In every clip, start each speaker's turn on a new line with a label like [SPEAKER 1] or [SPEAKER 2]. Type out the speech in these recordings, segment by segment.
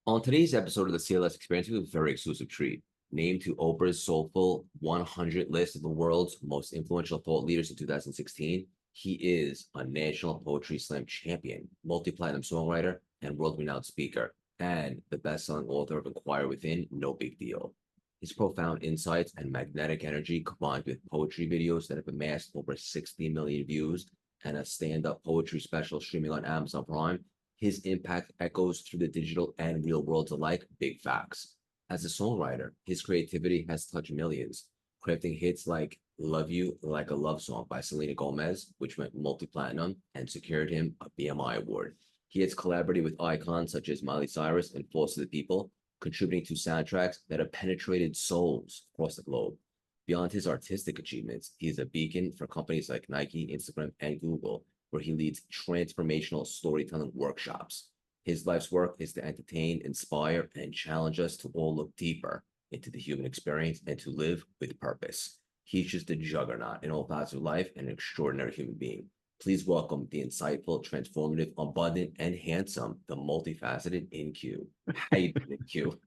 [SPEAKER 1] On today's episode of the CLS Experience, we have a very exclusive treat. Named to Oprah's Soulful 100 list of the world's most influential thought leaders in 2016, he is a National Poetry Slam champion, multi-platinum songwriter, and world-renowned speaker, and the best-selling author of Inquire Within, No Big Deal. His profound insights and magnetic energy, combined with poetry videos that have amassed over 60 million views and a stand-up poetry special streaming on Amazon Prime, his impact echoes through the digital and real worlds alike. Big facts. As a songwriter, his creativity has touched millions, crafting hits like Love You Like a Love Song by Selena Gomez, which went multi-platinum and secured him a BMI award. He has collaborated with icons such as Miley Cyrus and Force of the People, contributing to soundtracks that have penetrated souls across the globe. Beyond his artistic achievements, he is a beacon for companies like Nike, Instagram, and Google, where he leads transformational storytelling workshops. His life's work is to entertain, inspire, and challenge us to all look deeper into the human experience and to live with purpose. He's just a juggernaut in all facets of life and an extraordinary human being. Please welcome the insightful, transformative, abundant, and handsome, the multifaceted InQ. How you doing, InQ?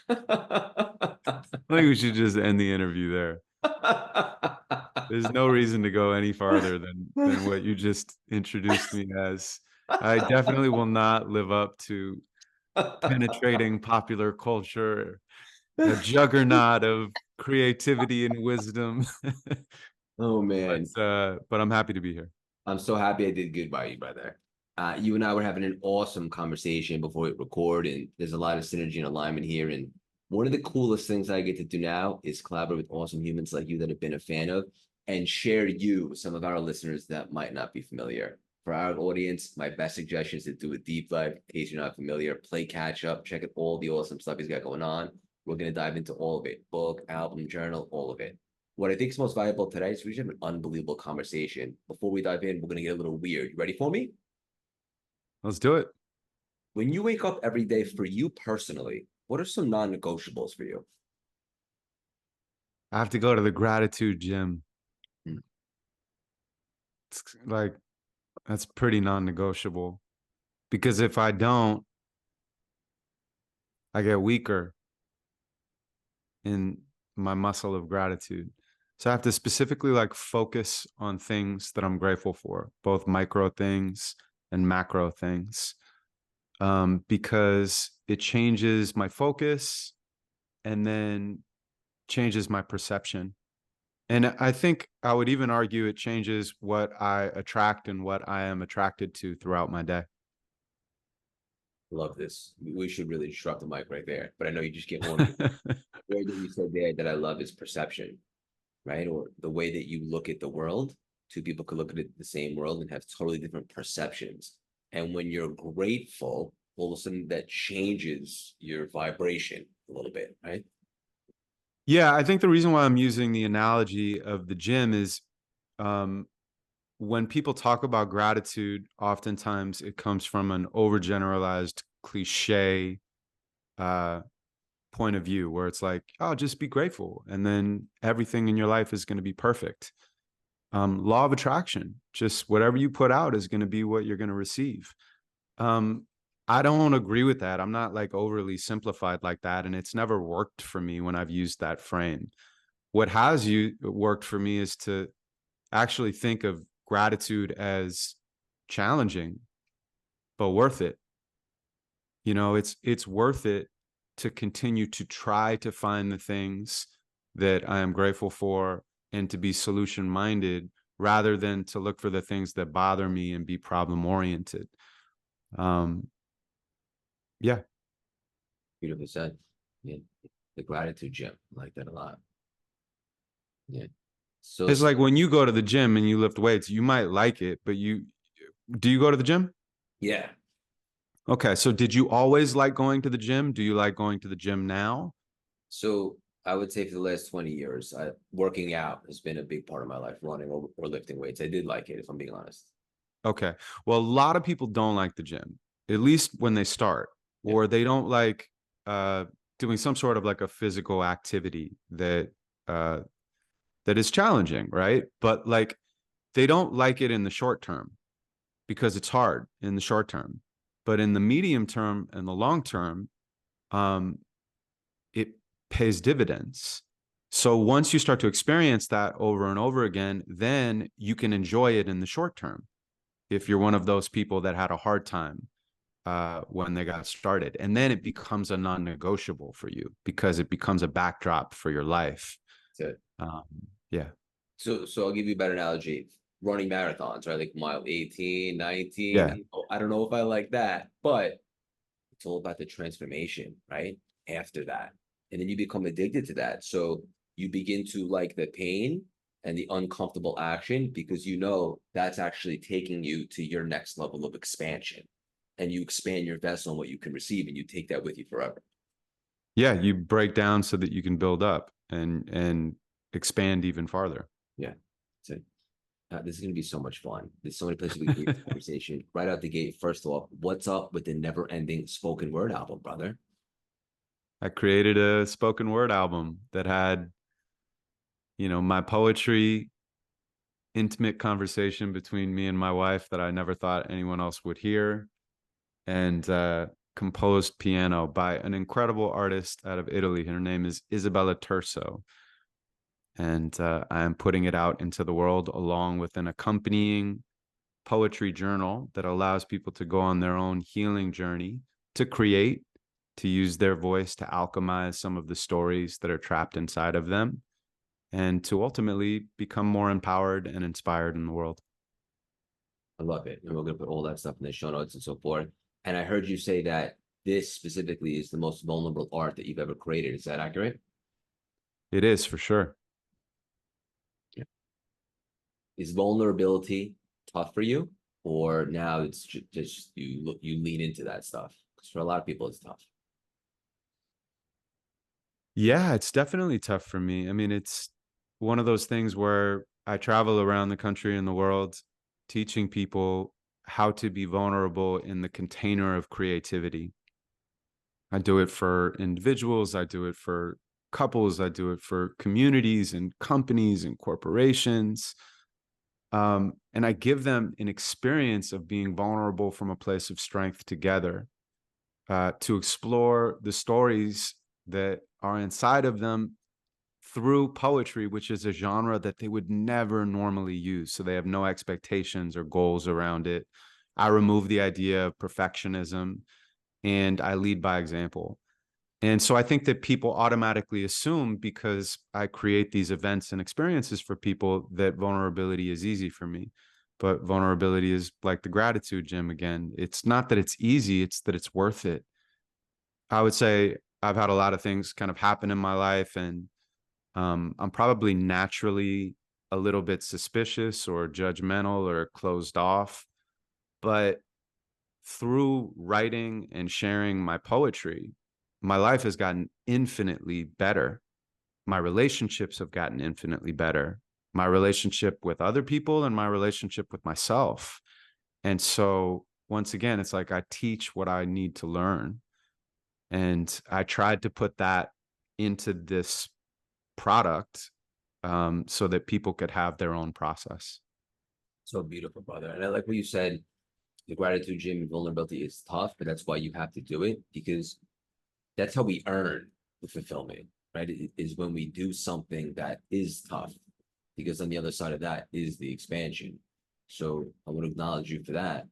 [SPEAKER 2] I think we should just end the interview there. There's no reason to go any farther than what you just introduced me as. I definitely will not live up to penetrating popular culture, a juggernaut of creativity and wisdom.
[SPEAKER 1] Oh man.
[SPEAKER 2] But I'm happy to be here.
[SPEAKER 1] I'm so happy I did good by you, brother. You and I were having an awesome conversation before we record, and there's a lot of synergy and alignment here. And one of the coolest things I get to do now is collaborate with awesome humans like you that have been a fan of and share you with some of our listeners that might not be familiar. For our audience, my best suggestion is to do a deep dive in case you're not familiar. Play catch up, check out all the awesome stuff he's got going on. We're going to dive into all of it: book, album, journal, all of it. What I think is most valuable today is we should have an unbelievable conversation. Before we dive in, we're going to get a little weird. You ready for me?
[SPEAKER 2] Let's do it.
[SPEAKER 1] When you wake up every day, for you personally, what are some non-negotiables for you?
[SPEAKER 2] I have to go to the gratitude gym.
[SPEAKER 1] Hmm.
[SPEAKER 2] It's like, that's pretty non-negotiable, because if I don't, I get weaker in my muscle of gratitude. So I have to specifically like focus on things that I'm grateful for, both micro things and macro things, because it changes my focus and then changes my perception. And I think I would even argue it changes what I attract and what I am attracted to throughout my day.
[SPEAKER 1] Love this. We should really just drop the mic right there. But I know you just get one. The word that you said there that I love is perception, right? Or the way that you look at the world. Two people could look at it the same world and have totally different perceptions. And when you're grateful, all of a sudden that changes your vibration a little bit, right?
[SPEAKER 2] Yeah, I think the reason why I'm using the analogy of the gym is, when people talk about gratitude, oftentimes it comes from an overgeneralized cliche point of view where it's like, oh, just be grateful, and then everything in your life is going to be perfect. Law of attraction, just whatever you put out is going to be what you're going to receive. I don't agree with that. I'm not like overly simplified like that, and it's never worked for me when I've used that frame. What has worked for me is to actually think of gratitude as challenging, but worth it. You know, it's worth it to continue to try to find the things that I am grateful for and to be solution minded rather than to look for the things that bother me and be problem oriented. Yeah.
[SPEAKER 1] Beautifully said. Yeah. The gratitude gym. I like that a lot. Yeah. So
[SPEAKER 2] It's like when you go to the gym and you lift weights, you might like it, but do you go to the gym?
[SPEAKER 1] yeah.
[SPEAKER 2] Okay. So did you always like going to the gym? Do you like going to the gym now?
[SPEAKER 1] So I would say for the last 20 years, working out has been a big part of my life, running or lifting weights. I did like it, if I'm being honest.
[SPEAKER 2] Okay. Well, a lot of people don't like the gym, at least when they start,
[SPEAKER 1] Yeah.
[SPEAKER 2] or they don't like uh, doing some sort of like a physical activity uh, that is challenging, right? But like they don't like it in the short term because it's hard in the short term. But in the medium term and the long term, it pays dividends. So once you start to experience that over and over again, then you can enjoy it in the short term. If you're one of those people that had a hard time when they got started, and then it becomes a non-negotiable for you because it becomes a backdrop for your life.
[SPEAKER 1] That's it.
[SPEAKER 2] Yeah.
[SPEAKER 1] So I'll give you a better analogy. Running marathons, right? Like mile 18, 19.
[SPEAKER 2] Yeah.
[SPEAKER 1] I don't know if I like that, but it's all about the transformation, right? After that. And then you become addicted to that. So you begin to like the pain and the uncomfortable action because you know that's actually taking you to your next level of expansion. And you expand your vessel on what you can receive and you take that with you forever.
[SPEAKER 2] Yeah. You break down so that you can build up and expand even farther.
[SPEAKER 1] Yeah. So this is going to be so much fun. There's so many places we can get conversation. Right out the gate, first off, what's up with the never-ending spoken word album, brother?
[SPEAKER 2] I created a spoken word album that had, my poetry, intimate conversation between me and my wife that I never thought anyone else would hear, and composed piano by an incredible artist out of Italy. Her name is Isabella Turso. And I am putting it out into the world along with an accompanying poetry journal that allows people to go on their own healing journey to create, to use their voice to alchemize some of the stories that are trapped inside of them, and to ultimately become more empowered and inspired in the world.
[SPEAKER 1] I love it. And we're going to put all that stuff in the show notes and so forth. And I heard you say that this specifically is the most vulnerable art that you've ever created. Is that accurate?
[SPEAKER 2] It is, for sure.
[SPEAKER 1] Yeah. Is vulnerability tough for you? Or now it's just you lean into that stuff? Because for a lot of people, it's tough.
[SPEAKER 2] Yeah, it's definitely tough for me. I mean, it's one of those things where I travel around the country and the world teaching people how to be vulnerable in the container of creativity. I do it for individuals, I do it for couples, I do it for communities and companies and corporations. And I give them an experience of being vulnerable from a place of strength together, to explore the stories that are inside of them through poetry, which is a genre that they would never normally use. So they have no expectations or goals around it. I remove the idea of perfectionism and I lead by example. And so I think that people automatically assume, because I create these events and experiences for people, that vulnerability is easy for me. But vulnerability is like the gratitude gym again. It's not that it's easy, it's that it's worth it. I would say I've had a lot of things kind of happen in my life, and I'm probably naturally a little bit suspicious or judgmental or closed off. But through writing and sharing my poetry, my life has gotten infinitely better. My relationships have gotten infinitely better. My relationship with other people and my relationship with myself. And so, once again, it's like I teach what I need to learn. And I tried to put that into this product, so that people could have their own process.
[SPEAKER 1] So beautiful, brother. And I like what you said. The gratitude gym and vulnerability is tough, but that's why you have to do it, because that's how we earn the fulfillment, right? It is when we do something that is tough, because on the other side of that is the expansion. So I want to acknowledge you for that.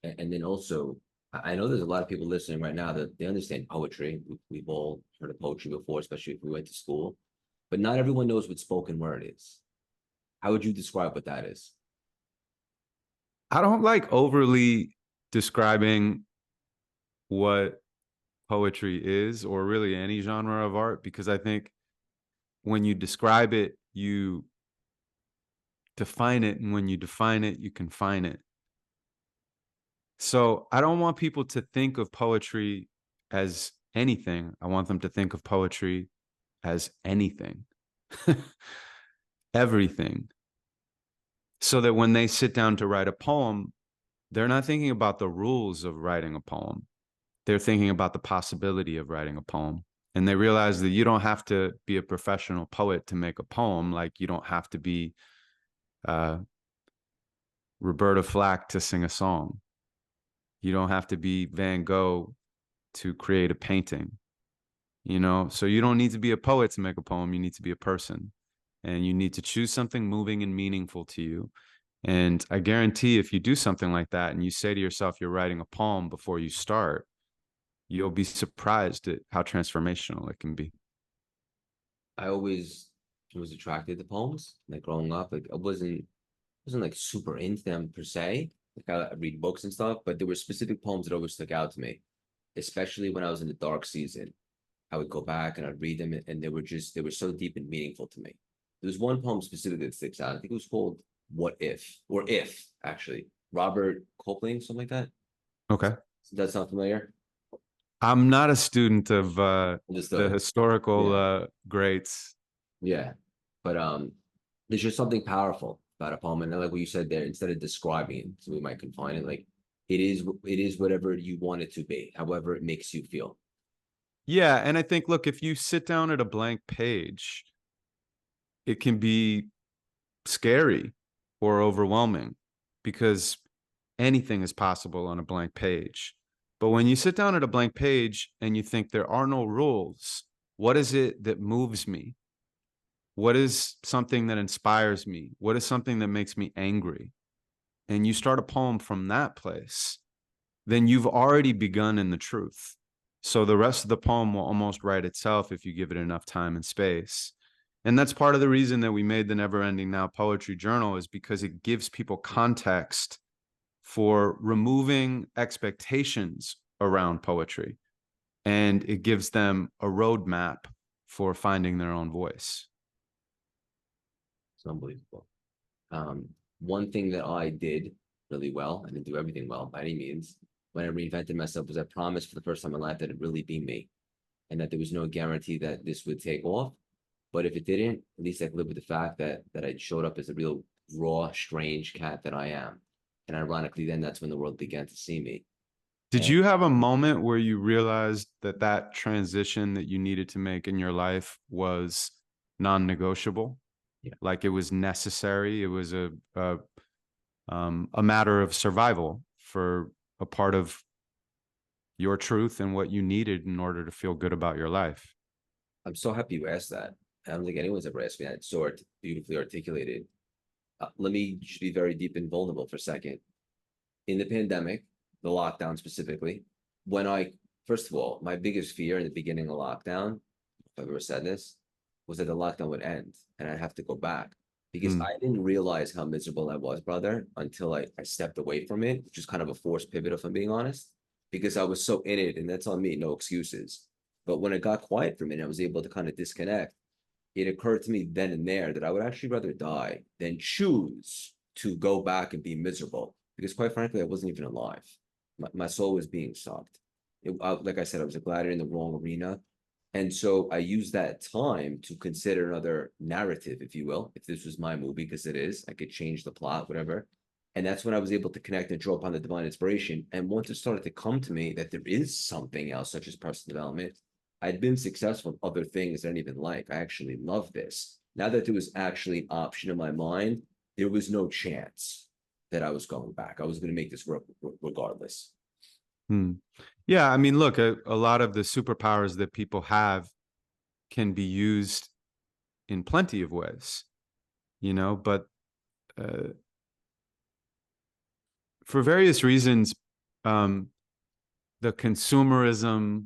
[SPEAKER 1] And then also, I know there's a lot of people listening right now that they understand poetry. We've all heard of poetry before, especially if we went to school, but not everyone knows what spoken word is. How would you describe what that is?
[SPEAKER 2] I don't like overly describing what poetry is, or really any genre of art, because I think when you describe it, you define it. And when you define it, you confine it. So I don't want people to think of poetry as anything. I want them to think of poetry as anything, everything. So that when they sit down to write a poem, they're not thinking about the rules of writing a poem. They're thinking about the possibility of writing a poem. And they realize that you don't have to be a professional poet to make a poem. Like you don't have to be Roberta Flack to sing a song. You don't have to be Van Gogh to create a painting, you know? So you don't need to be a poet to make a poem. You need to be a person, and you need to choose something moving and meaningful to you. And I guarantee if you do something like that and you say to yourself, you're writing a poem before you start, you'll be surprised at how transformational it can be.
[SPEAKER 1] I always was attracted to poems, like growing up. Like I wasn't like super into them per se. Like I read books and stuff, but there were specific poems that always stuck out to me, especially when I was in the dark season. I would go back and I'd read them, and they were so deep and meaningful to me. There was one poem specifically that sticks out. I think it was called "What If" or "If," actually. Robert Copeland, something like that.
[SPEAKER 2] Okay.
[SPEAKER 1] Does that sound familiar?
[SPEAKER 2] I'm not a student of the
[SPEAKER 1] Understood.
[SPEAKER 2] historical
[SPEAKER 1] Yeah,
[SPEAKER 2] greats.
[SPEAKER 1] yeah. But there's just something powerful about a poem, and like what you said there, instead of describing it, so we might confine it, like it is whatever you want it to be, however it makes you feel.
[SPEAKER 2] Yeah, and I think, look, if you sit down at a blank page, it can be scary or overwhelming because anything is possible on a blank page. But when you sit down at a blank page and you think there are no rules, what is it that moves me? What is something that inspires me? What is something that makes me angry? And you start a poem from that place, then you've already begun in the truth. So the rest of the poem will almost write itself if you give it enough time and space. And that's part of the reason that we made the Never Ending Now Poetry Journal, is because it gives people context for removing expectations around poetry. And it gives them a roadmap for finding their own voice.
[SPEAKER 1] It's unbelievable. Um, One thing that I did really well, I didn't do everything well by any means, when I reinvented myself, was I promised for the first time in my life that it'd really be me, and that there was no guarantee that this would take off. But if it didn't, at least I could live with the fact that I showed up as a real raw, strange cat that I am. And ironically, then that's when the world began to see me.
[SPEAKER 2] Did
[SPEAKER 1] And
[SPEAKER 2] you have a moment where you realized that that transition that you needed to make in your life was non-negotiable?
[SPEAKER 1] yeah,
[SPEAKER 2] Like it was necessary. It was a matter of survival for a part of your truth and what you needed in order to feel good about your life.
[SPEAKER 1] I'm so happy you asked that. I don't think anyone's ever asked me that. It's so beautifully articulated. Let me just be very deep and vulnerable for a second. In the pandemic, the lockdown specifically, when I, first of all, my biggest fear in the beginning of lockdown, if I've ever said this, was that the lockdown would end and I'd have to go back, because
[SPEAKER 2] Mm.
[SPEAKER 1] I didn't realize how miserable I was, brother, until I stepped away from it, which is kind of a forced pivot, if I'm being honest, because I was so in it, and that's on me, no excuses. But when it got quiet for me and I was able to kind of disconnect, it occurred to me then and there that I would actually rather die than choose to go back and be miserable, because quite frankly, I wasn't even alive. My soul was being sucked. Like I said, I was a gladiator in the wrong arena. And so I used that time to consider another narrative, if you will. If this was my movie, because it is, I could change the plot, whatever. And that's when I was able to connect and draw upon the divine inspiration. And once it started to come to me that there is something else, such as personal development, I'd been successful in other things I didn't even like. I actually love this. Now that there was actually an option in my mind, there was no chance that I was going back. I was going to make this work regardless.
[SPEAKER 2] Hmm. Yeah, I mean, look, a lot of the superpowers that people have can be used in plenty of ways, you know, but uh, for various reasons, um, the consumerism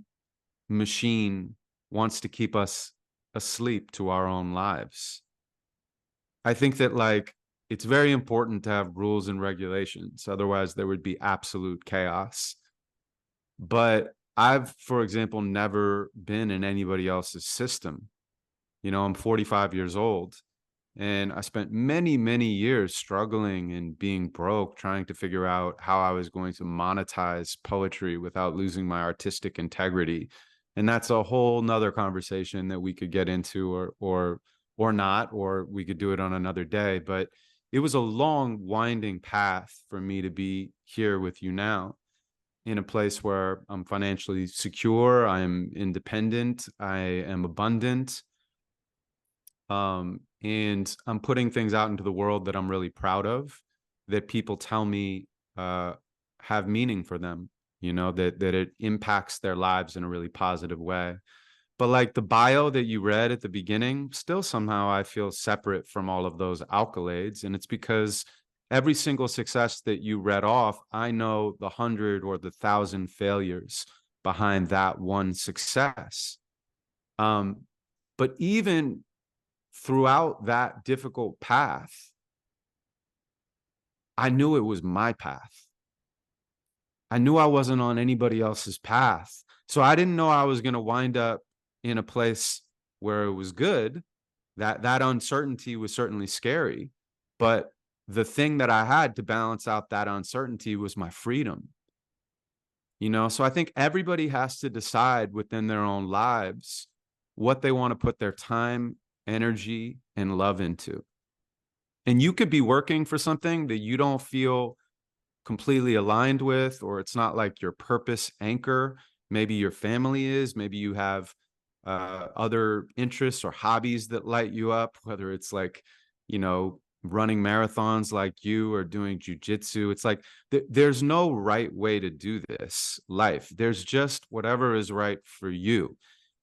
[SPEAKER 2] machine wants to keep us asleep to our own lives. I think that like it's very important to have rules and regulations. Otherwise, there would be absolute chaos. But I've, for example, never been in anybody else's system. You know, I'm 45 years old and I spent many, many years struggling and being broke, trying to figure out how I was going to monetize poetry without losing my artistic integrity. And that's a whole nother conversation that we could get into or not, or we could do it on another day. But it was a long, winding path for me to be here with you now in a place where I'm financially secure, I'm independent, I am abundant, and I'm putting things out into the world that I'm really proud of, that people tell me have meaning for them, that it impacts their lives in a really positive way. But like the bio that you read at the beginning, still somehow I feel separate from all of those accolades. And it's because every single success that you read off, I know the 100 or the 1,000 failures behind that one success. But even throughout that difficult path, I knew it was my path. I knew I wasn't on anybody else's path. So I didn't know I was going to wind up in a place where it was good. That uncertainty was certainly scary, but the thing that I had to balance out that uncertainty was my freedom. So I think everybody has to decide within their own lives what they want to put their time, energy, and love into. And you could be working for something that you don't feel completely aligned with, or it's not like your purpose anchor. Maybe your family is, maybe you have other interests or hobbies that light you up, whether it's like, running marathons like you or doing jujitsu. It's like there's no right way to do this life. There's just whatever is right for you.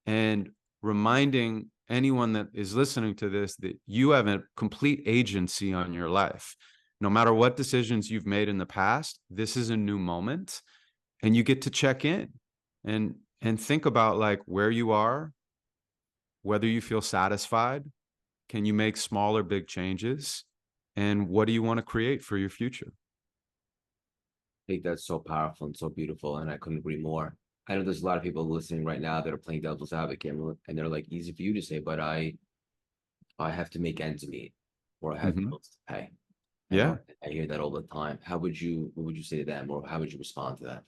[SPEAKER 2] And reminding anyone that is listening to this that you have a complete agency on your life. No matter what decisions you've made in the past, this is a new moment, and you get to check in and think about like where you are, whether you feel satisfied, can you make small or big changes, and what do you want to create for your future?
[SPEAKER 1] I think that's so powerful and so beautiful, and I couldn't agree more. I know there's a lot of people listening right now that are playing devil's advocate, and they're like, easy for you to say, but I have to make ends meet, or I have
[SPEAKER 2] Mm-hmm.
[SPEAKER 1] bills to pay. And
[SPEAKER 2] Yeah.
[SPEAKER 1] I hear that all the time. What would you say to them, or how would you respond to that?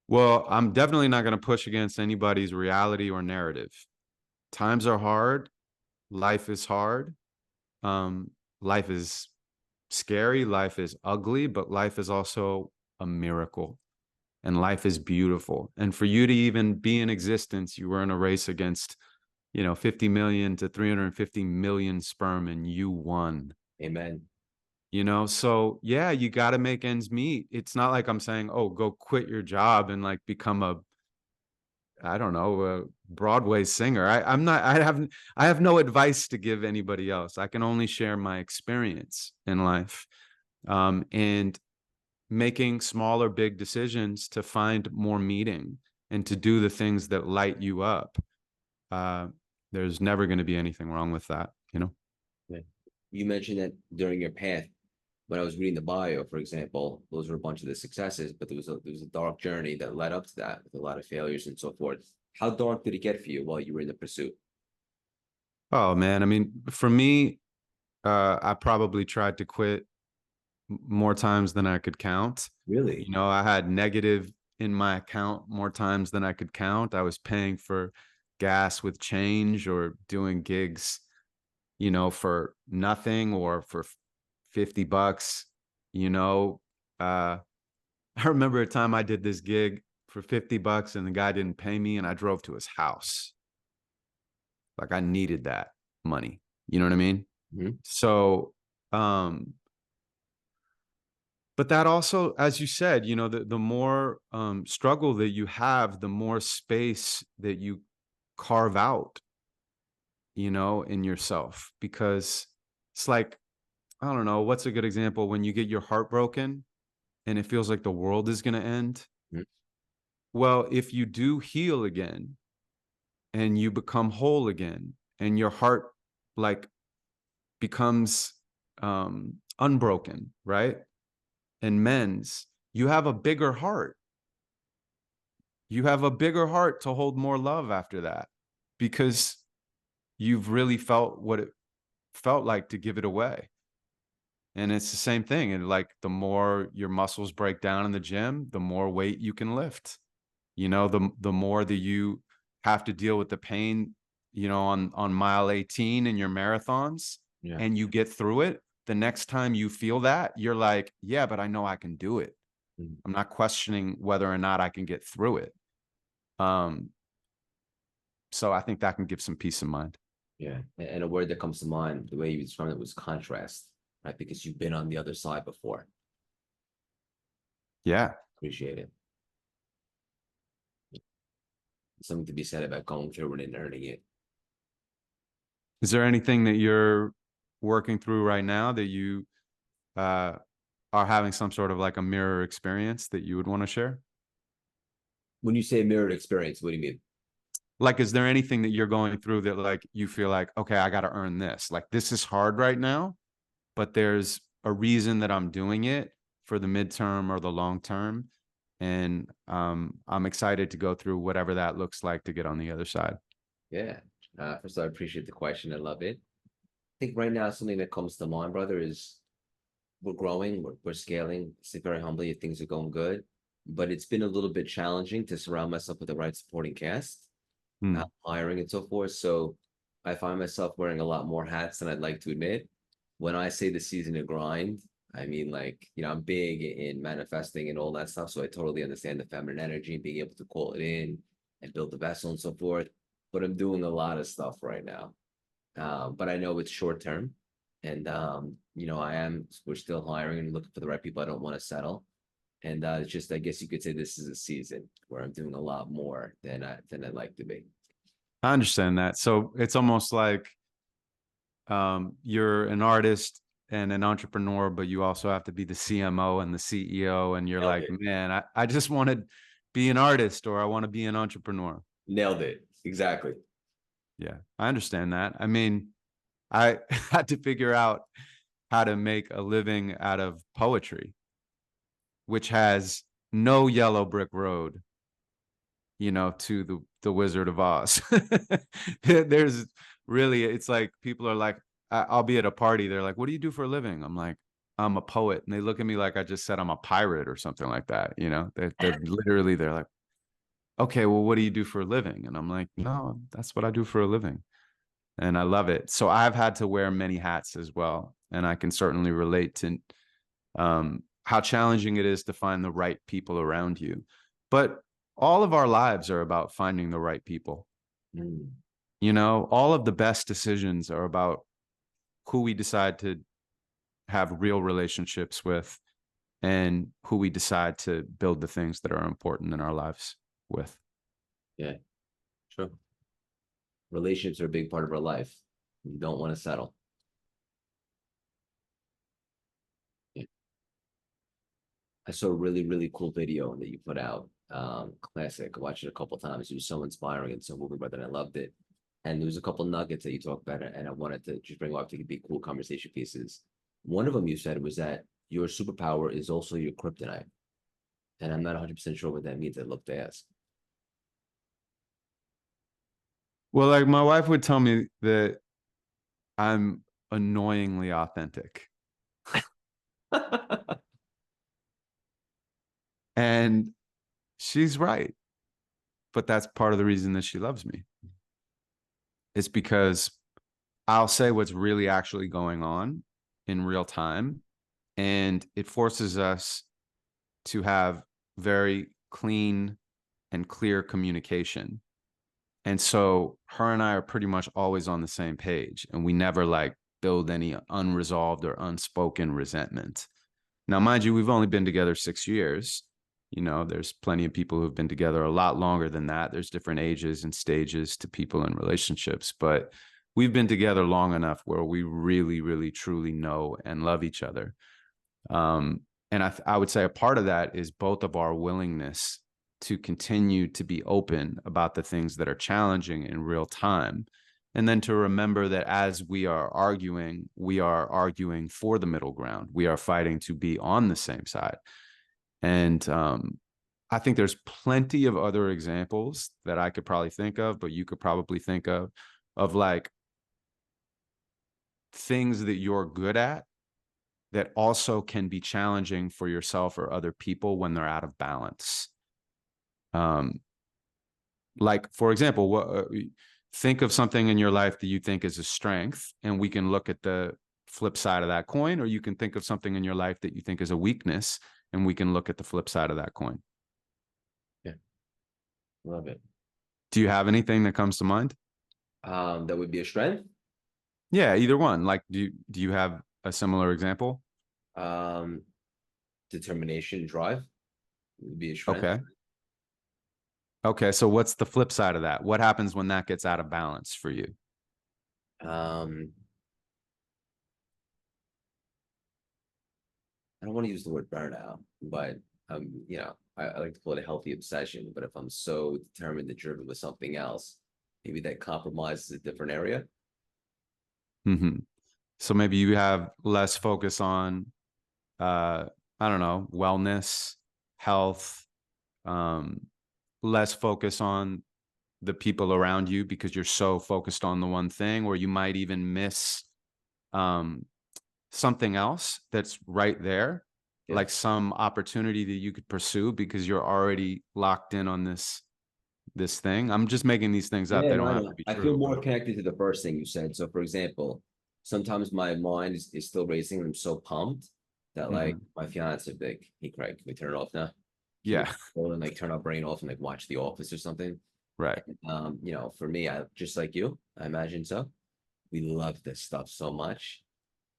[SPEAKER 2] Well, I'm definitely not going to push against anybody's reality or narrative. Times are hard. Life is hard. Um, Life is scary. Life is ugly, but life is also a miracle, and life is beautiful. And for you to even be in existence, you were in a race against, 50 million to 350 million sperm, and you won.
[SPEAKER 1] Amen.
[SPEAKER 2] So yeah, you got to make ends meet. It's not like I'm saying, oh, go quit your job and like become I don't know, a Broadway singer. I'm not, I have no advice to give anybody else. I can only share my experience in life. And making small or big decisions to find more meaning and to do the things that light you up. Uh, there's never going to be anything wrong with that.
[SPEAKER 1] Yeah. You mentioned that during your path, when I was reading the bio, for example, those were a bunch of the successes, but there was a dark journey that led up to that with a lot of failures and so forth. How dark did it get for you while you were in the pursuit?
[SPEAKER 2] Oh man. I mean, for me, I probably tried to quit more times than I could count.
[SPEAKER 1] Really?
[SPEAKER 2] I had negative in my account more times than I could count. I was paying for gas with change or doing gigs, for nothing or for $50, you know. Uh, I remember a time I did this gig for $50 and the guy didn't pay me and I drove to his house. Like I needed that money. You know what I mean?
[SPEAKER 1] Mhm.
[SPEAKER 2] So, but that also, as you said, the more struggle that you have, the more space that you carve out, in yourself. Because it's like, I don't know, what's a good example when you get your heart broken and it feels like the world is going to end?
[SPEAKER 1] Mhm.
[SPEAKER 2] Well, if you do heal again and you become whole again and your heart like becomes unbroken, right? And mends, you have a bigger heart. You have a bigger heart to hold more love after that because you've really felt what it felt like to give it away. And it's the same thing. And like the more your muscles break down in the gym, the more weight you can lift. The more that you have to deal with the pain, on mile 18 in your marathons,
[SPEAKER 1] Yeah.
[SPEAKER 2] and you get through it. The next time you feel that, you're like, yeah, but I know I can do it.
[SPEAKER 1] Mhm.
[SPEAKER 2] I'm not questioning whether or not I can get through it. Um, so I think that can give some peace of mind.
[SPEAKER 1] Yeah. And a word that comes to mind, the way you described it was contrast, right? Because you've been on the other side before.
[SPEAKER 2] Yeah.
[SPEAKER 1] Appreciate it. Something to be said about going through it and earning it.
[SPEAKER 2] Is there anything that you're working through right now that you uh, are having some sort of like a mirror experience that you would want to share?
[SPEAKER 1] When you say mirrored experience, what do you mean?
[SPEAKER 2] Like, is there anything that you're going through that like you feel like, okay, I got to earn this? Like, this is hard right now, but there's a reason that I'm doing it for the midterm or the long term. And I'm excited to go through whatever that looks like to get on the other side.
[SPEAKER 1] Yeah. First of all, I appreciate the question. I love it. I think right now something that comes to mind, brother, is we're growing, we're scaling. Say very humbly, things are going good, but it's been a little bit challenging to surround myself with the right supporting cast,
[SPEAKER 2] Hmm.
[SPEAKER 1] hiring and so forth. So I find myself wearing a lot more hats than I'd like to admit. When I say the season to grind, I mean like, I'm big in manifesting and all that stuff. So I totally understand the feminine energy and being able to call it in and build the vessel and so forth. But I'm doing a lot of stuff right now. But I know it's short term. And we're still hiring and looking for the right people. I don't want to settle. And it's just, I guess you could say this is a season where I'm doing a lot more than I'd like to be.
[SPEAKER 2] I understand that. So it's almost like you're an artist and an entrepreneur, but you also have to be the CMO and the CEO. And you're
[SPEAKER 1] Nailed
[SPEAKER 2] like,
[SPEAKER 1] it.
[SPEAKER 2] man, I just want to be an artist or I want to be an entrepreneur.
[SPEAKER 1] Nailed it. Exactly.
[SPEAKER 2] Yeah, I understand that. I mean, I had to figure out how to make a living out of poetry, which has no yellow brick road, to the Wizard of Oz. There's really, it's like people are like, I'll be at a party. They're like, what do you do for a living? I'm like, I'm a poet. And they look at me like I just said I'm a pirate or something like that. They're literally, they're like, okay, well, what do you do for a living? And I'm like, no, that's what I do for a living. And I love it. So I've had to wear many hats as well. And I can certainly relate to how challenging it is to find the right people around you. But all of our lives are about finding the right people.
[SPEAKER 1] Mm.
[SPEAKER 2] All of the best decisions are about who we decide to have real relationships with and who we decide to build the things that are important in our lives with.
[SPEAKER 1] Yeah, sure. Relationships are a big part of our life. You don't want to settle. Yeah. I saw a really, really cool video that you put out. Classic. I watched it a couple times. It was so inspiring and so moving, brother. And I loved it. And there was a couple nuggets that you talked about, and I wanted to just bring up to be cool conversation pieces. One of them you said was that your superpower is also your kryptonite. And I'm not 100% sure what that means. I'd love to ask.
[SPEAKER 2] Well, like my wife would tell me that I'm annoyingly authentic. And she's right. But that's part of the reason that she loves me. It's because I'll say what's really actually going on in real time. And it forces us to have very clean and clear communication. And so her and I are pretty much always on the same page. And we never like build any unresolved or unspoken resentment. Now, mind you, we've only been together 6 years. There's plenty of people who've been together a lot longer than that. There's different ages and stages to people in relationships, but we've been together long enough where we really, really, truly know and love each other. And I would say a part of that is both of our willingness to continue to be open about the things that are challenging in real time. And then to remember that as we are arguing for the middle ground. We are fighting to be on the same side. And I think there's plenty of other examples that I could probably think of, but you could probably think of like things that you're good at that also can be challenging for yourself or other people when they're out of balance. Like, for example, think of something in your life that you think is a strength, and we can look at the flip side of that coin, or you can think of something in your life that you think is a weakness, and we can look at the flip side of that coin.
[SPEAKER 1] Yeah, love it.
[SPEAKER 2] Do you have anything that comes to mind?
[SPEAKER 1] That would be a strength.
[SPEAKER 2] Yeah, either one. Like, do you have a similar example?
[SPEAKER 1] Um, Determination, drive. It would be a strength.
[SPEAKER 2] Okay. Okay. So what's the flip side of that? What happens when that gets out of balance for you?
[SPEAKER 1] Um, I don't want to use the word burnout, but I like to call it a healthy obsession. But if I'm so determined and driven with something else, maybe that compromises a different area.
[SPEAKER 2] Hmm. So maybe you have less focus on, I don't know, wellness, health, um, less focus on the people around you because you're so focused on the one thing, or you might even miss um, something else that's right there,
[SPEAKER 1] Yeah.
[SPEAKER 2] like some opportunity that you could pursue because you're already locked in on this thing. I'm just making these things up.
[SPEAKER 1] Yeah,
[SPEAKER 2] They
[SPEAKER 1] no,
[SPEAKER 2] don't
[SPEAKER 1] I
[SPEAKER 2] have
[SPEAKER 1] know.
[SPEAKER 2] to be
[SPEAKER 1] I feel
[SPEAKER 2] true,
[SPEAKER 1] more
[SPEAKER 2] but
[SPEAKER 1] connected to the first thing you said. So, for example, sometimes my mind is still racing and I'm so pumped that like
[SPEAKER 2] mhm.
[SPEAKER 1] my fiance would be like, hey, Craig, can we turn it off now? Can we
[SPEAKER 2] Yeah,
[SPEAKER 1] go and like turn our brain off and like watch The Office or something?
[SPEAKER 2] right.
[SPEAKER 1] For me, I just like you, I imagine so. We love this stuff so much.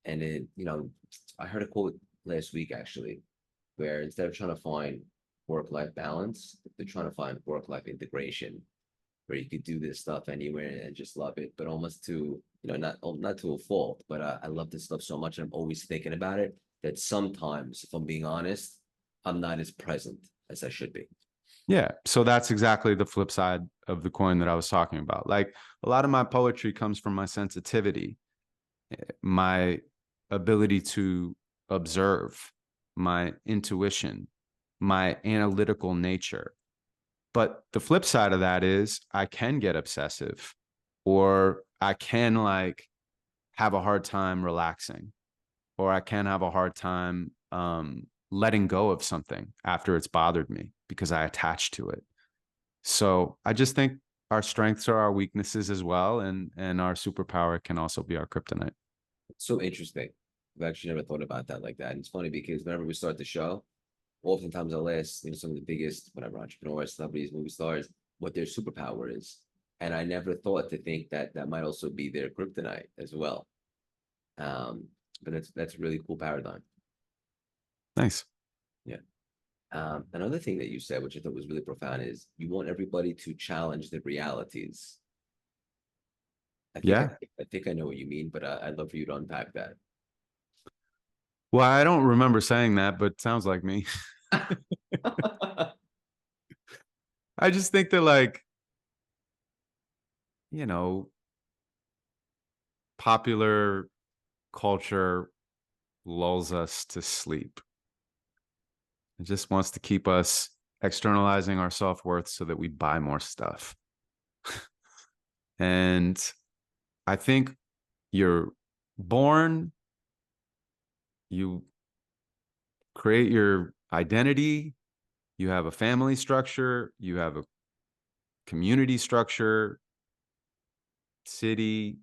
[SPEAKER 1] And I heard a quote last week actually, where instead of trying to find work-life balance, they're trying to find work-life integration, where you could do this stuff anywhere and just love it, but almost to, not to a fault, but I love this stuff so much. And I'm always thinking about it that sometimes, if I'm being honest, I'm not as present as I should be.
[SPEAKER 2] Yeah. So that's exactly the flip side of the coin that I was talking about. Like a lot of my poetry comes from my sensitivity, my ability to observe, my intuition, my analytical nature. But the flip side of that is I can get obsessive, or I can like have a hard time relaxing, or I can have a hard time letting go of something after it's bothered me because I attach to it. So I just think our strengths are our weaknesses as well, and our superpower can also be our kryptonite.
[SPEAKER 1] It's so interesting. I've actually never thought about that like that. And it's funny because whenever we start the show, oftentimes I'll ask, some of the biggest, whatever, entrepreneurs, celebrities, movie stars, what their superpower is. And I never thought to think that that might also be their kryptonite as well. Um, but that's a really cool paradigm.
[SPEAKER 2] Nice.
[SPEAKER 1] Yeah. Another thing that you said, which I thought was really profound, is you want everybody to challenge their realities. I think I,
[SPEAKER 2] Yeah.
[SPEAKER 1] I think I know what you mean, but I'd love for you to unpack that.
[SPEAKER 2] Well, I don't remember saying that, but sounds like me. I just think that like, you know, popular culture lulls us to sleep. It just wants to keep us externalizing our self-worth so that we buy more stuff. And I think you're born, you create your identity, you have a family structure, you have a community structure, city,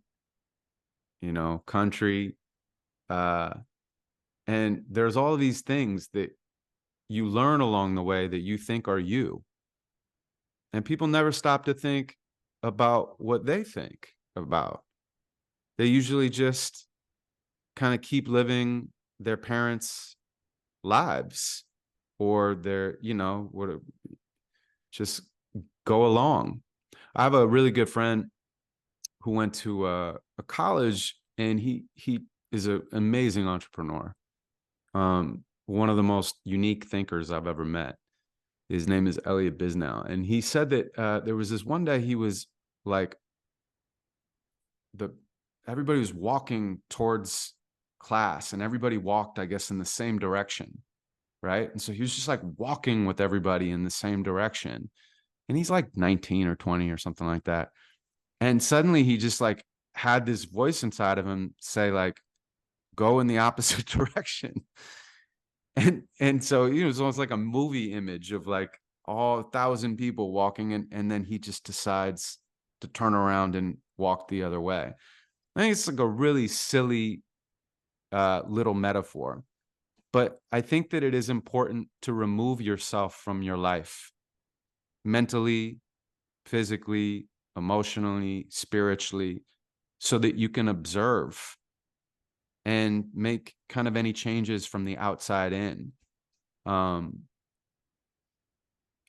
[SPEAKER 2] country. Uh, and there's all of these things that you learn along the way that you think are you. And people never stop to think about what they think about. They usually just kind of keep living their parents' lives, or their, what, just go along. I have a really good friend who went to a college, and he is an amazing entrepreneur. One of the most unique thinkers I've ever met. His name is Elliot Bisnow, and he said that there was this one day he was like the everybody was walking towards class, and everybody walked, I guess, in the same direction, right? And so he was just like walking with everybody in the same direction, and he's like 19 or 20 or something like that. And suddenly he just like had this voice inside of him say like, go in the opposite direction. And so it was almost like a movie image of like all 1,000 people walking in, and then he just decides to turn around and walk the other way. I think it's like a really silly little metaphor, but I think that it is important to remove yourself from your life mentally, physically, emotionally, spiritually, so that you can observe and make kind of any changes from the outside in. Um,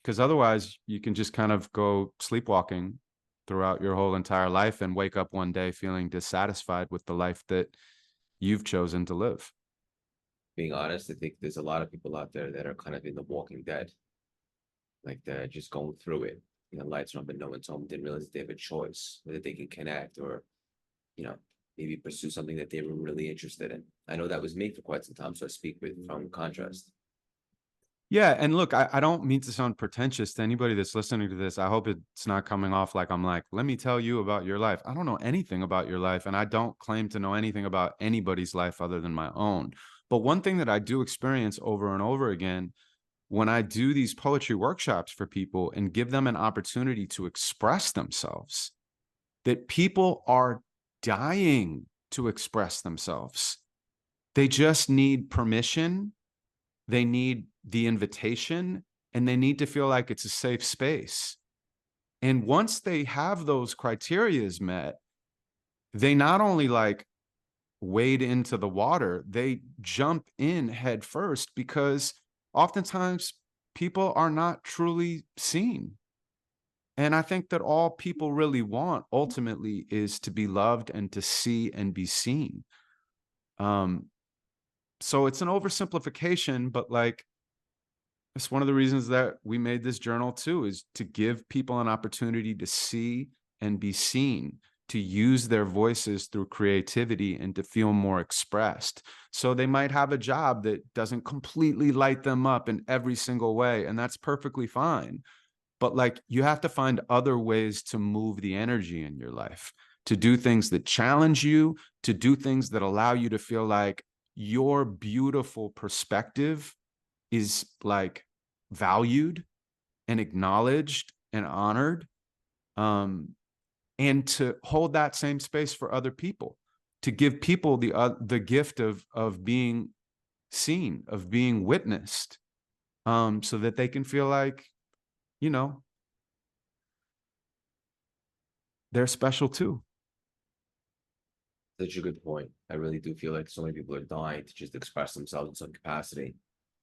[SPEAKER 2] Because otherwise you can just kind of go sleepwalking throughout your whole entire life and wake up one day feeling dissatisfied with the life that you've chosen to live.
[SPEAKER 1] Being honest, I think there's a lot of people out there that are kind of in the Walking Dead, like they're just going through it. You know, lights on, but no one's home. Didn't realize they have a choice whether they can connect or, you know, maybe pursue something that they were really interested in. I know that was me for quite some time, so I speak with from contrast.
[SPEAKER 2] Yeah. And look, I don't mean to sound pretentious to anybody that's listening to this. I hope it's not coming off like I'm like, let me tell you about your life. I don't know anything about your life, and I don't claim to know anything about anybody's life other than my own. But one thing that I do experience over and over again when I do these poetry workshops for people and give them an opportunity to express themselves, that people are dying to express themselves. They just need permission. They need the invitation, and they need to feel like it's a safe space. And once they have those criterias met, they not only like wade into the water, they jump in head first, because oftentimes people are not truly seen. And I think that all people really want ultimately is to be loved and to see and be seen. Um, so it's an oversimplification, but like, it's one of the reasons that we made this journal too, is to give people an opportunity to see and be seen, to use their voices through creativity and to feel more expressed. So they might have a job that doesn't completely light them up in every single way, and that's perfectly fine. But like, you have to find other ways to move the energy in your life, to do things that challenge you, to do things that allow you to feel like your beautiful perspective is like valued and acknowledged and honored, and to hold that same space for other people, to give people the gift of being seen, of being witnessed, so that they can feel like, you know, they're special too.
[SPEAKER 1] Such a good point. I really do feel like so many people are dying to just express themselves in some capacity,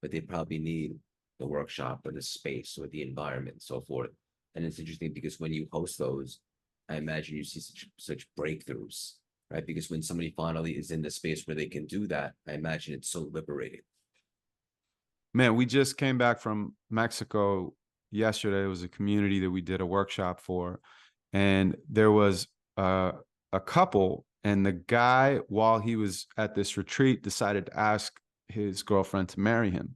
[SPEAKER 1] but they probably need the workshop or the space or the environment and so forth. And it's interesting because when you host those, I imagine you see such breakthroughs, right? Because when somebody finally is in the space where they can do that, I imagine it's so liberating.
[SPEAKER 2] Man, we just came back from Mexico yesterday. It was a community that we did a workshop for, and there was a couple, and the guy, while he was at this retreat, decided to ask his girlfriend to marry him.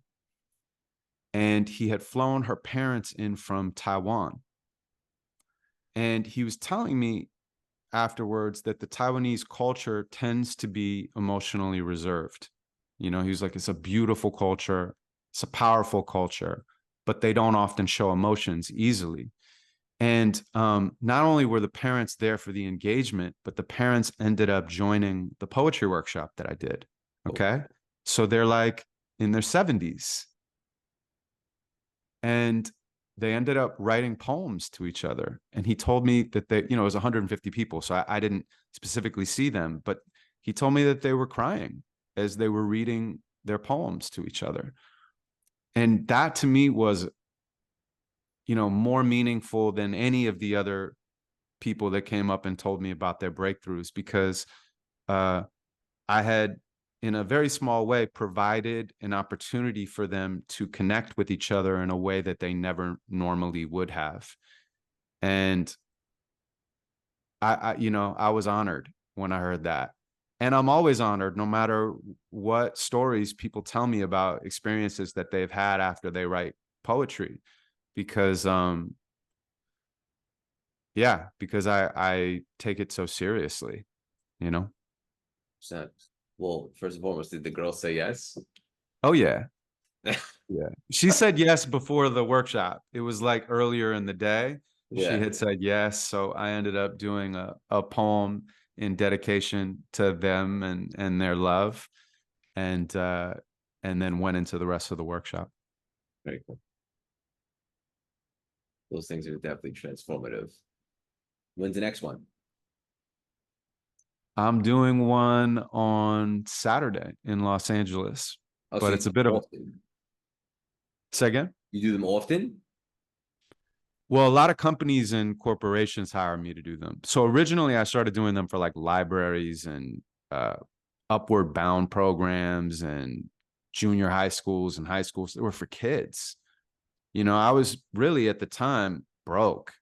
[SPEAKER 2] And he had flown her parents in from Taiwan. And he was telling me afterwards that the Taiwanese culture tends to be emotionally reserved. You know, he was like, it's a beautiful culture, it's a powerful culture, but they don't often show emotions easily. And not only were the parents there for the engagement, but the parents ended up joining the poetry workshop that I did. Okay. So they're like in their 70s. And they ended up writing poems to each other. And he told me that they, you know, it was 150 people. So I didn't specifically see them, but he told me that they were crying as they were reading their poems to each other. And that to me was, you know, more meaningful than any of the other people that came up and told me about their breakthroughs, because I had, in a very small way, provided an opportunity for them to connect with each other in a way that they never normally would have. And you know, I was honored when I heard that. And I'm always honored no matter what stories people tell me about experiences that they've had after they write poetry, because yeah, because I take it so seriously, you know.
[SPEAKER 1] So, well, first and foremost, did the girl say yes?
[SPEAKER 2] Oh yeah. Yeah. She said yes before the workshop. It was like earlier in the day. She
[SPEAKER 1] Yeah,
[SPEAKER 2] had said yes. So I ended up doing a poem in dedication to them and their love. And then went into the rest of the workshop.
[SPEAKER 1] very cool. Those things are definitely transformative. When's the next one?
[SPEAKER 2] I'm doing one on Saturday in Los Angeles,
[SPEAKER 1] Oh, so
[SPEAKER 2] but
[SPEAKER 1] you
[SPEAKER 2] it's
[SPEAKER 1] do
[SPEAKER 2] a bit
[SPEAKER 1] them
[SPEAKER 2] of,
[SPEAKER 1] often.
[SPEAKER 2] say again?
[SPEAKER 1] You do them often?
[SPEAKER 2] Well, a lot of companies and corporations hire me to do them. So originally I started doing them for like libraries and upward bound programs and junior high schools and high schools. They were for kids. I was really at the time broke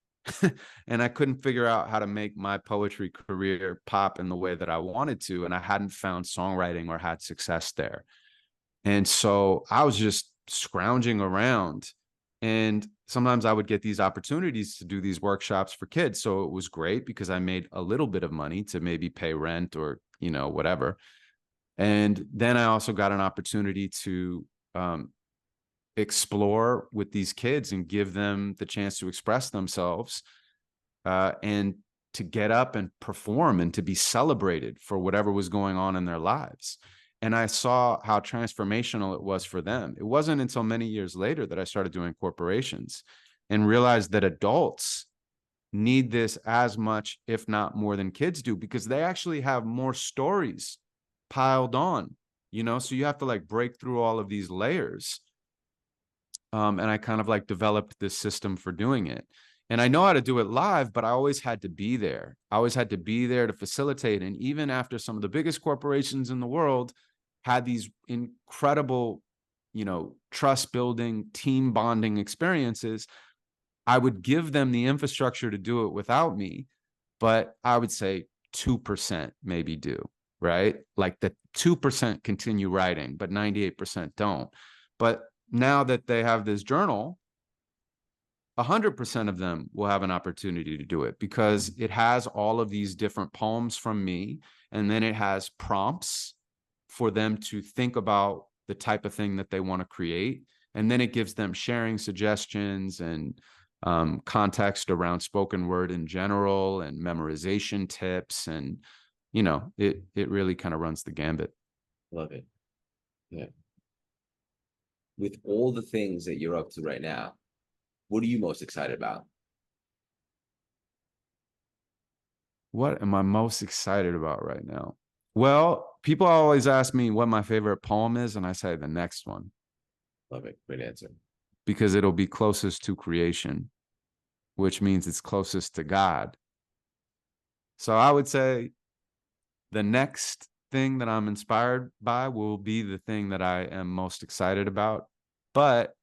[SPEAKER 2] and I couldn't figure out how to make my poetry career pop in the way that I wanted to. And I hadn't found songwriting or had success there. And so I was just scrounging around. And sometimes I would get these opportunities to do these workshops for kids. So it was great because I made a little bit of money to maybe pay rent or, whatever. And then I also got an opportunity to explore with these kids and give them the chance to express themselves and to get up and perform and to be celebrated for whatever was going on in their lives. And I saw how transformational it was for them. It wasn't until many years later that I started doing corporations and realized that adults need this as much, if not more than kids do, because they actually have more stories piled on, so you have to like break through all of these layers. And I kind of like developed this system for doing it. And I know how to do it live, but I always had to be there. I always had to be there to facilitate. And even after some of the biggest corporations in the world had these incredible, trust building, team bonding experiences, I would give them the infrastructure to do it without me. But I would say 2% maybe do, right? Like the 2% continue writing, but 98% don't. But now that they have this journal, 100% of them will have an opportunity to do it because it has all of these different poems from me. And then it has prompts for them to think about the type of thing that they want to create. And then it gives them sharing suggestions and context around spoken word in general and memorization tips. And, it really kind of runs the gambit.
[SPEAKER 1] Love it. Yeah. With all the things that you're up to right now, what are you most excited about?
[SPEAKER 2] What am I most excited about right now? Well, people always ask me what my favorite poem is, and I say the next one.
[SPEAKER 1] Love it. Great answer.
[SPEAKER 2] Because it'll be closest to creation, which means it's closest to God. So I would say the next thing that I'm inspired by will be the thing that I am most excited about. But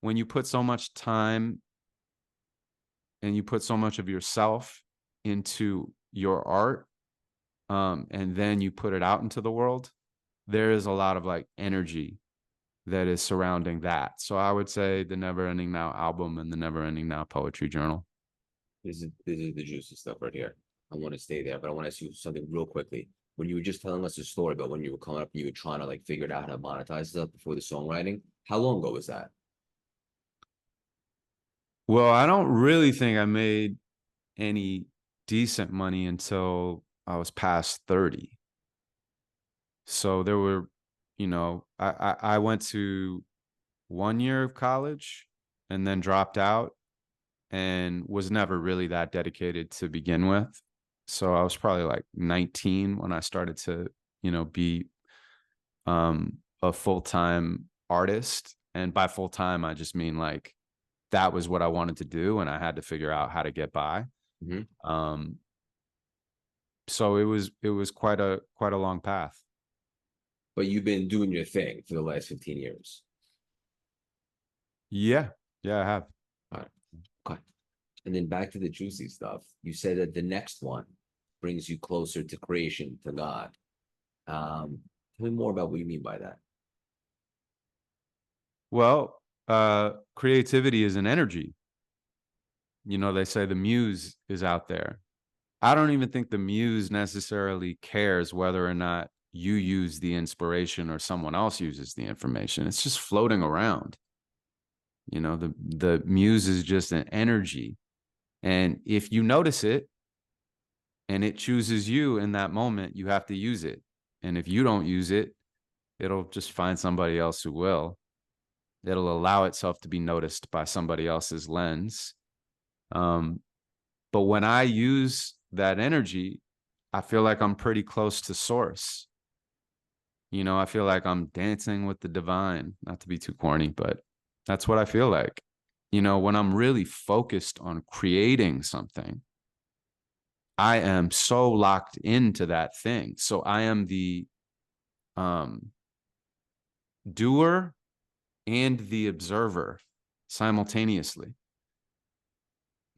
[SPEAKER 2] when you put so much time and you put so much of yourself into your art, and then you put it out into the world, there is a lot of like energy that is surrounding that. So I would say the Never Ending Now album and the Never Ending Now poetry journal.
[SPEAKER 1] This is the juicy stuff right here. I want to stay there, but I want to ask you something real quickly. When you were just telling us a story about when you were coming up and you were trying to like figure out how to monetize stuff before the songwriting, how long ago was that?
[SPEAKER 2] Well, I don't really think I made any decent money until I was past 30. So there were, I went to 1 year of college and then dropped out and was never really that dedicated to begin with. So I was probably like 19 when I started to, be a full-time artist. And by full-time, I just mean like that was what I wanted to do, and I had to figure out how to get by. Mm-hmm. So it was quite a long path.
[SPEAKER 1] But you've been doing your thing for the last 15 years.
[SPEAKER 2] Yeah, I have.
[SPEAKER 1] All right. Okay. And then back to the juicy stuff. You said that the next one brings you closer to creation, to God. Tell me more about what you mean by that.
[SPEAKER 2] Well, creativity is an energy. They say the muse is out there. I don't even think the muse necessarily cares whether or not you use the inspiration or someone else uses the information. It's just floating around. The muse is just an energy. And if you notice it and it chooses you in that moment, you have to use it. And if you don't use it, it'll just find somebody else who will. It'll allow itself to be noticed by somebody else's lens. But when I use that energy, I feel like I'm pretty close to source. I feel like I'm dancing with the divine, not to be too corny, but that's what I feel like. You know, when I'm really focused on creating something, I am so locked into that thing. So I am the doer and the observer simultaneously.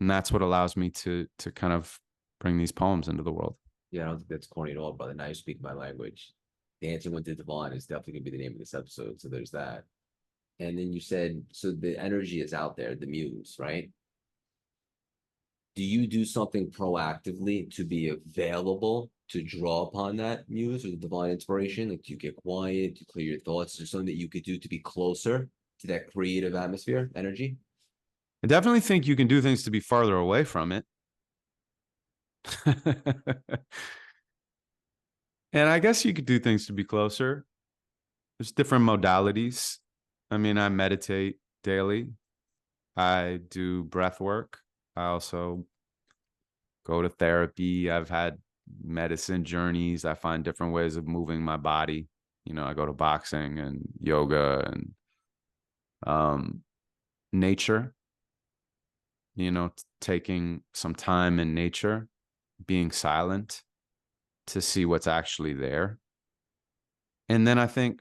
[SPEAKER 2] And that's what allows me to kind of bring these poems into the world.
[SPEAKER 1] Yeah, I don't think that's corny at all, brother. Now you speak my language. Dancing with the Divine is definitely gonna be the name of this episode. So there's that. And then you said, so the energy is out there, the muse, right? Do you do something proactively to be available to draw upon that muse or the divine inspiration? Like, do you get quiet? Do you clear your thoughts? Is there something that you could do to be closer to that creative atmosphere, energy?
[SPEAKER 2] I definitely think you can do things to be farther away from it. And I guess you could do things to be closer. There's different modalities. I mean, I meditate daily. I do breath work. I also go to therapy. I've had medicine journeys. I find different ways of moving my body. You know, I go to boxing and yoga and nature, you know, taking some time in nature, being silent to see what's actually there. And then I think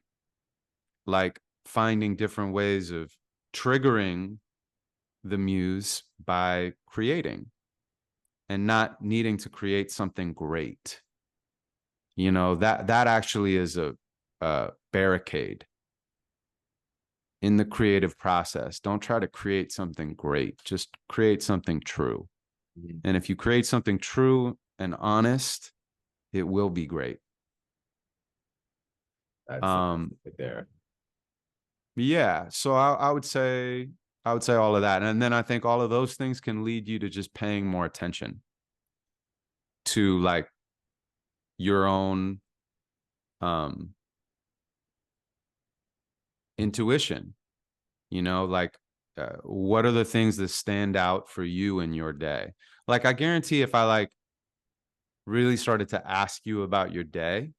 [SPEAKER 2] like finding different ways of triggering the muse by creating and not needing to create something great. You know, that actually is a barricade in the creative process. Don't try to create something great. Just create something true.
[SPEAKER 1] Mhm.
[SPEAKER 2] And if you create something true and honest, it will be great.
[SPEAKER 1] That's
[SPEAKER 2] Um,
[SPEAKER 1] right there.
[SPEAKER 2] yeah. So I would say all of that. And then I think all of those things can lead you to just paying more attention to like your own um intuition, you know, like what are the things that stand out for you in your day? Like I guarantee if I like really started to ask you about your day,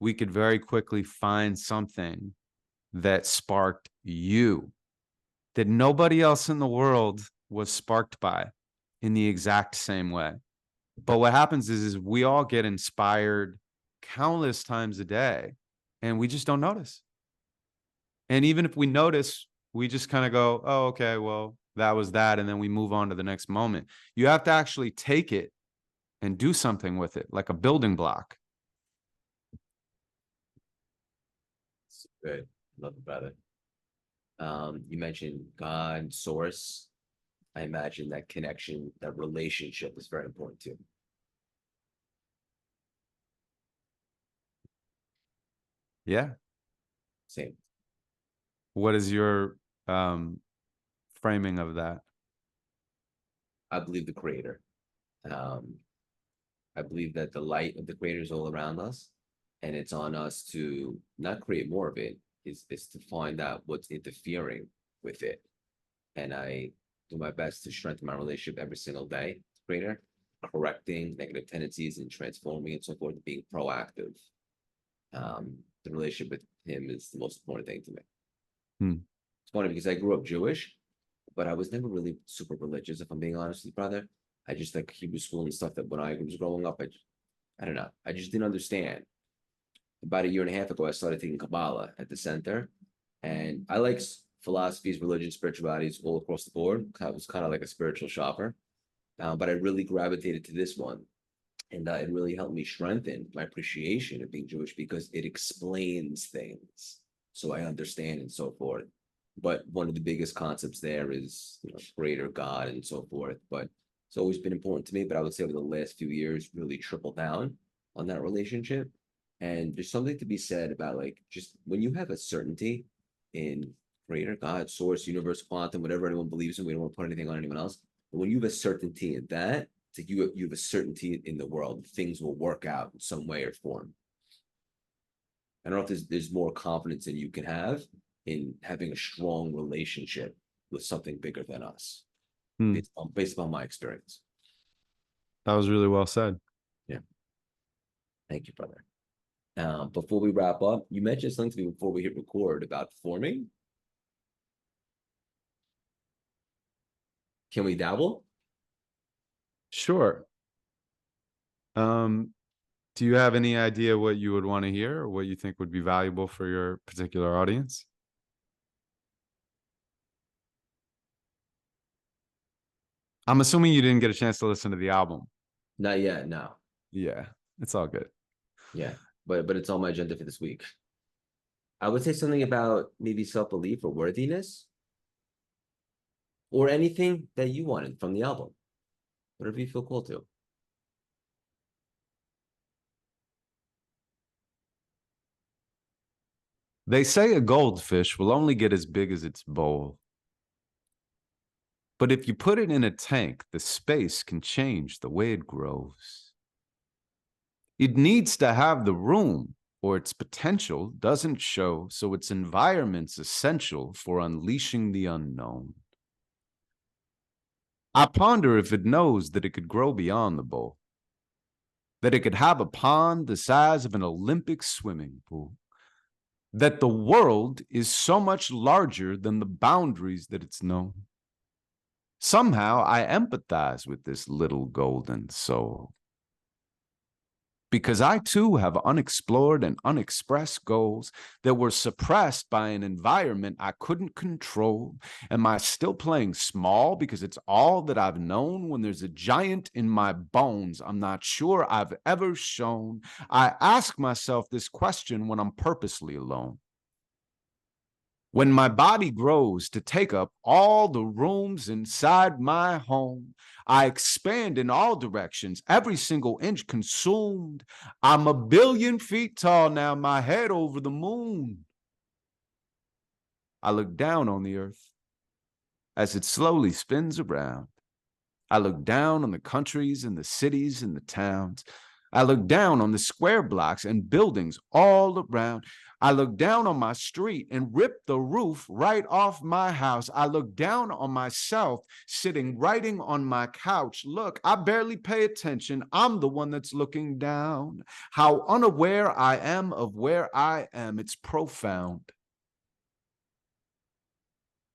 [SPEAKER 2] we could very quickly find something that sparked you that nobody else in the world was sparked by in the exact same way. But what happens is we all get inspired countless times a day and we just don't notice. And even if we notice, we just kind of go, oh, okay, well, that was that. And then we move on to the next moment. You have to actually take it and do something with it, like a building block.
[SPEAKER 1] It's good. Love it, brother. You mentioned God, source. I imagine that connection, that relationship is very important too.
[SPEAKER 2] Yeah.
[SPEAKER 1] Same.
[SPEAKER 2] What is your um, framing of that?
[SPEAKER 1] I believe the creator. Um, I believe that the light of the creator is all around us, and it's on us to not create more of it, is to find out what's interfering with it. And I do my best to strengthen my relationship every single day, creator, correcting negative tendencies and transforming and so forth, being proactive. The relationship with him is the most important thing to me.
[SPEAKER 2] Hmm.
[SPEAKER 1] It's funny because I grew up Jewish, but I was never really super religious, if I'm being honest with you, brother. I just like Hebrew school and stuff that when I was growing up, I don't know. I just didn't understand. About a year and a half ago, I started taking Kabbalah at the center. And I like philosophies, religion, spiritualities all across the board. I was kind of like a spiritual shopper. But I really gravitated to this one. And it really helped me strengthen my appreciation of being Jewish because it explains things. So I understand and so forth. But one of the biggest concepts there is, greater God and so forth. But it's always been important to me. But I would say over the last few years, really triple down on that relationship. And there's something to be said about like just when you have a certainty in greater God, source, universe, quantum, whatever anyone believes in, we don't want to put anything on anyone else. But when you have a certainty in that, it's like you have a certainty in the world, things will work out in some way or form. I don't know if there's more confidence than you can have in having a strong relationship with something bigger than us,
[SPEAKER 2] Hmm.
[SPEAKER 1] based on my experience.
[SPEAKER 2] That was really well said.
[SPEAKER 1] Yeah. Thank you, brother. Before we wrap up, you mentioned something to me before we hit record about forming. Can we dabble?
[SPEAKER 2] Sure. Do you have any idea what you would want to hear or what you think would be valuable for your particular audience? I'm assuming you didn't get a chance to listen to the album.
[SPEAKER 1] Not yet, no.
[SPEAKER 2] Yeah, it's all good.
[SPEAKER 1] Yeah, but it's on my agenda for this week. I would say something about maybe self-belief or worthiness, or anything that you wanted from the album, whatever you feel called to.
[SPEAKER 2] They say a goldfish will only get as big as its bowl. But if you put it in a tank, the space can change the way it grows. It needs to have the room, or its potential doesn't show, so its environment's essential for unleashing the unknown. I ponder if it knows that it could grow beyond the bowl, that it could have a pond the size of an Olympic swimming pool, that the world is so much larger than the boundaries that it's known. Somehow I empathize with this little golden soul, because I too have unexplored and unexpressed goals that were suppressed by an environment I couldn't control. Am I still playing small because it's all that I've known when there's a giant in my bones I'm not sure I've ever shown? I ask myself this question when I'm purposely alone. When my body grows to take up all the rooms inside my home, I expand in all directions, every single inch consumed. I'm 1,000,000,000 feet tall now, my head over the moon. I look down on the earth as it slowly spins around. I look down on the countries and the cities and the towns. I look down on the square blocks and buildings all around. I look down on my street and rip the roof right off my house. I look down on myself sitting writing on my couch. Look, I barely pay attention. I'm the one that's looking down. How unaware I am of where I am. It's profound.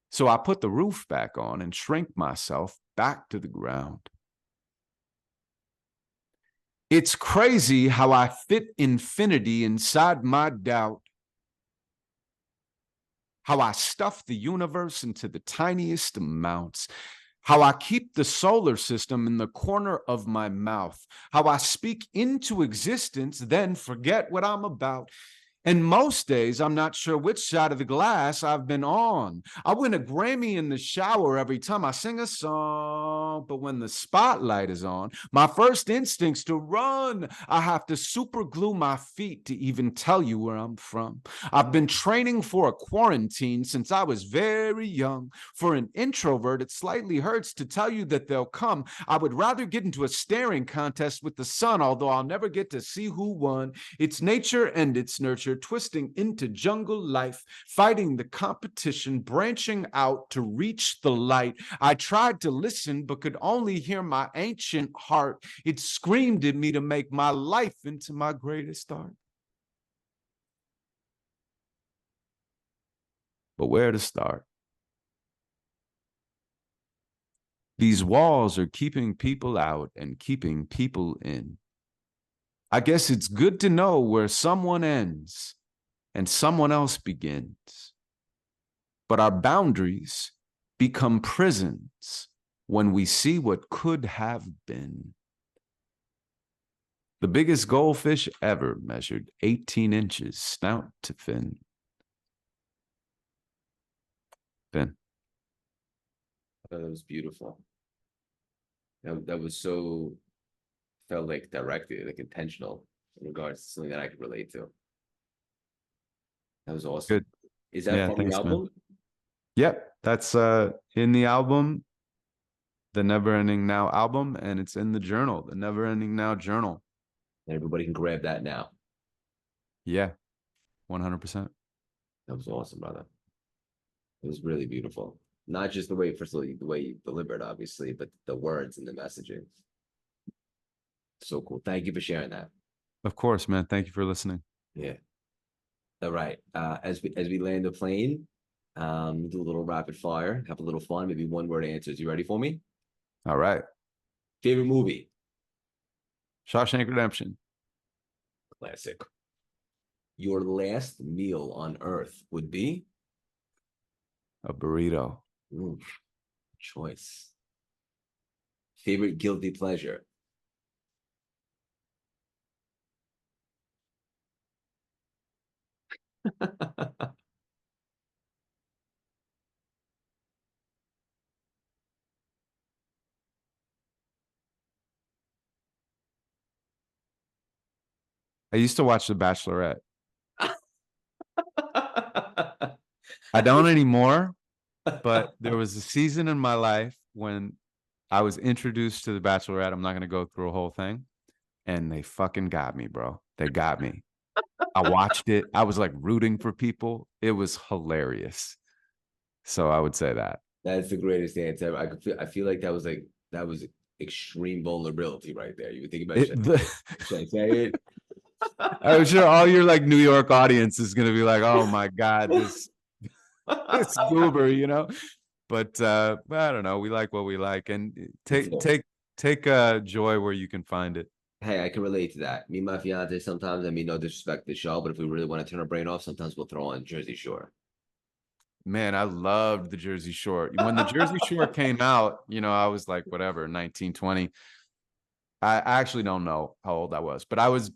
[SPEAKER 2] So I put the roof back on and shrink myself back to the ground. It's crazy how I fit infinity inside my doubt. How I stuff the universe into the tiniest amounts. How I keep the solar system in the corner of my mouth. How I speak into existence, then forget what I'm about. And most days, I'm not sure which side of the glass I've been on. I win a Grammy in the shower every time I sing a song, but when the spotlight is on, my first instinct's to run. I have to super glue my feet to even tell you where I'm from. I've been training for a quarantine since I was very young. For an introvert, it slightly hurts to tell you that they'll come. I would rather get into a staring contest with the sun, although I'll never get to see who won. It's nature and it's nurture, twisting into jungle life, fighting the competition, branching out to reach the light. I tried to listen, but could only hear my ancient heart. It screamed at me to make my life into my greatest art. But where to start? These walls are keeping people out and keeping people in. I guess it's good to know where someone ends and someone else begins. But our boundaries become prisons when we see what could have been. The biggest goldfish ever measured 18 inches snout to fin. Fin.
[SPEAKER 1] I thought that was beautiful. That was so, felt like directed, like intentional in regards to something that I could relate to. That was awesome.
[SPEAKER 2] Good.
[SPEAKER 1] Is that
[SPEAKER 2] Yeah,
[SPEAKER 1] from
[SPEAKER 2] thanks,
[SPEAKER 1] the
[SPEAKER 2] man.
[SPEAKER 1] album?
[SPEAKER 2] Yep, that's in the album, the Never Ending Now album, and it's in the journal, the Never Ending Now journal.
[SPEAKER 1] And everybody can grab that now.
[SPEAKER 2] Yeah, 100%.
[SPEAKER 1] That was awesome, brother. It was really beautiful. Not just the way, first of all, the way you delivered, obviously, but the words and the messaging. So cool. Thank you for sharing that.
[SPEAKER 2] Of course, man. Thank you for listening.
[SPEAKER 1] Yeah. All right. As we land the plane, Do a little rapid fire, have a little fun, maybe one word answers. You ready for me?
[SPEAKER 2] All right.
[SPEAKER 1] Favorite movie?
[SPEAKER 2] Shawshank Redemption.
[SPEAKER 1] Classic. Your last meal on earth would be?
[SPEAKER 2] A burrito.
[SPEAKER 1] Ooh, choice. Favorite guilty pleasure?
[SPEAKER 2] I used to watch The Bachelorette. I don't anymore, but there was a season in my life when I was introduced to The Bachelorette. I'm not going to go through a whole thing. And they fucking got me, bro. They got me. I watched it. I was like rooting for people. It was hilarious. So I would say that.
[SPEAKER 1] That's the greatest answer ever. I feel like that was extreme vulnerability right there. You would think about should I say it?
[SPEAKER 2] I'm sure all your like New York audience is gonna be like, oh my God, this goober, you know. But I don't know. We like what we like, and take joy where you can find it.
[SPEAKER 1] Hey, I can relate to that. Me and my fiance sometimes, I mean, no disrespect to the show, but if we really want to turn our brain off, sometimes we'll throw on Jersey Shore.
[SPEAKER 2] Man, I loved the Jersey Shore. When the Jersey Shore came out, you know, I was like, whatever, 19, 20. I actually don't know how old I was, but I was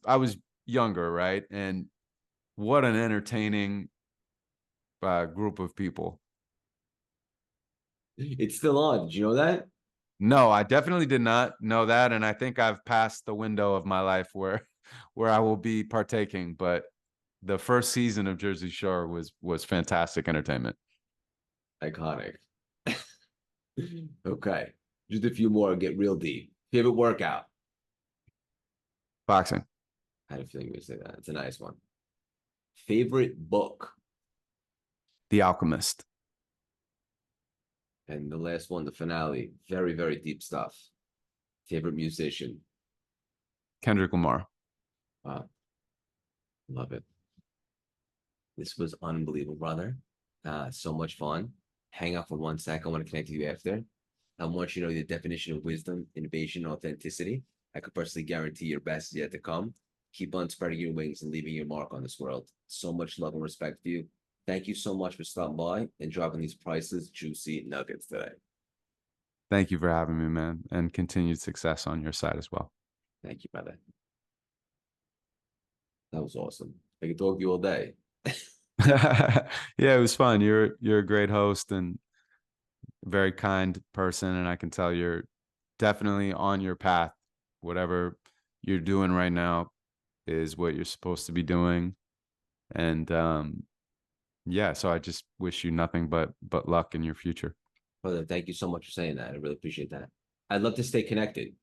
[SPEAKER 2] younger, right? And what an entertaining group of people.
[SPEAKER 1] It's still on. Did you know that?
[SPEAKER 2] No, I definitely did not know that, and I think I've passed the window of my life where I will be partaking. But the first season of Jersey Shore was fantastic entertainment.
[SPEAKER 1] Iconic. Okay. Just a few more, get real deep. Favorite workout?
[SPEAKER 2] Boxing.
[SPEAKER 1] I had a feeling you would say that. It's a nice one. Favorite book?
[SPEAKER 2] The Alchemist.
[SPEAKER 1] And the last one, the finale. Very, very deep stuff. Favorite musician?
[SPEAKER 2] Kendrick Lamar.
[SPEAKER 1] Wow. Love it. This was unbelievable, brother. So much fun. Hang out for 1 sec. I want to connect with you after. I want you to know the definition of wisdom, innovation, and authenticity. I could personally guarantee your best is yet to come. Keep on spreading your wings and leaving your mark on this world. So much love and respect for you. Thank you so much for stopping by and dropping these priceless, juicy nuggets today.
[SPEAKER 2] Thank you for having me, man, and continued success on your side as well.
[SPEAKER 1] Thank you, brother. That was awesome. I could talk to you all day.
[SPEAKER 2] Yeah, it was fun. You're a great host and very kind person, and I can tell you're definitely on your path. Whatever you're doing right now is what you're supposed to be doing. And yeah, so I just wish you nothing but luck in your future.
[SPEAKER 1] Brother, thank you so much for saying that. I really appreciate that. I'd love to stay connected.